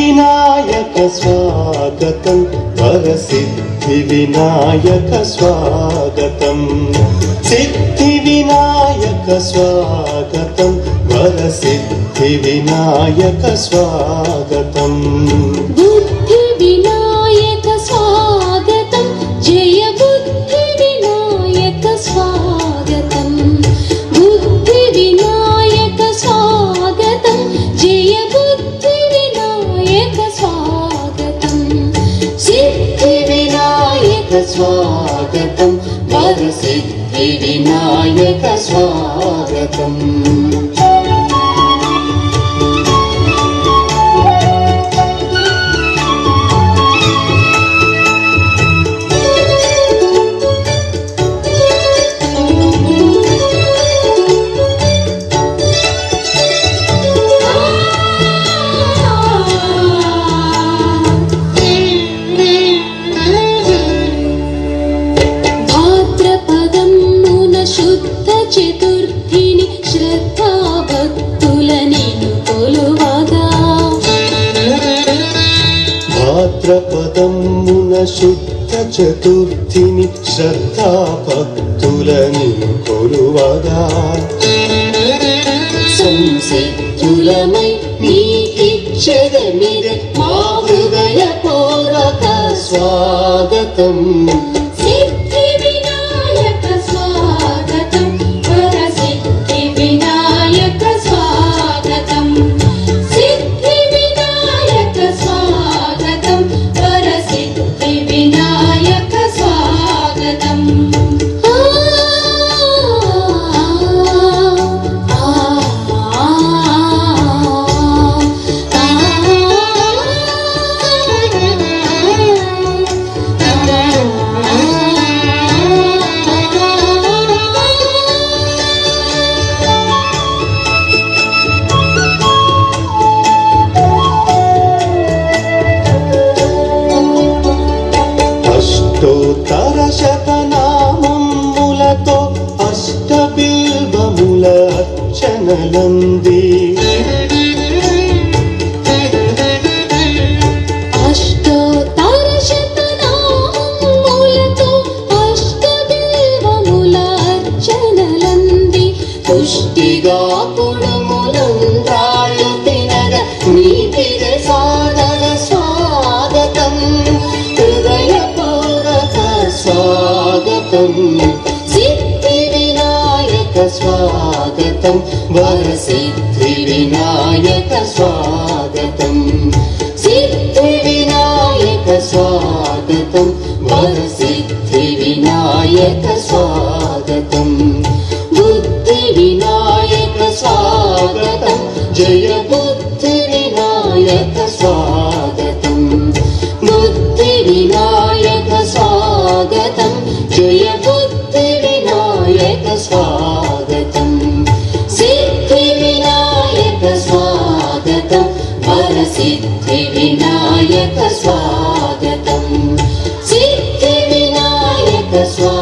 వినాయక స్వాగతం వరసిద్ధి వినాయక స్వాగతం సిద్ధి వినాయక స్వాగతం వరసిద్ధి వినాయక స్వాగతం బుద్ధి వినాయక స్వాగతం జయ బుద్ధి వినాయక స్వాగతం బుద్ధి వినాయక స్వాగతం జయ బుద్ధి వినాయక స్వాగతం సిద్ధి వినాయక స్వాగతం వరసిద్ధి వినాయక స్వాగతం శుద్ధ చతుర్థిని శ్రద్ధా భక్తులని కొలువగా భాద్రపదమున శుద్ధ చతుర్థిని శ్రద్ధా భక్తులని కొలువగా సంసిద్ధులమై నీకిచ్చెదమిదే మా హృదయ పూర్వక స్వాగతం అష్టోత్తర శతనామములతో అష్టబిల్వముల అర్చనలంది అష్టోత్తర శతనామములతో అష్టబిల్వముల అర్చనలంది పుష్టిగా పుడములందాళ్ళు తినగ నీతిగ సాదర స్వాగతం స్వాగతం సిద్ధి వినాయక స్వాగతం వరసిద్ధి వినాయక స్వాగతం సిద్ధి వినాయక స్వాగతం వరసిద్ధి వినాయక స్వాగతం బుద్ధి వినాయక స్వాగతం జయ బుద్ధి వినాయక స్వాగతం బుద్ధి వినాయక స్వాగతం జయ బుద్ధి వినాయక స్వాగతం సిద్ధి వినాయక స్వాగతం వరసిద్ధి వినాయక స్వాగతం సిద్ధి వినాయక స్వాగతం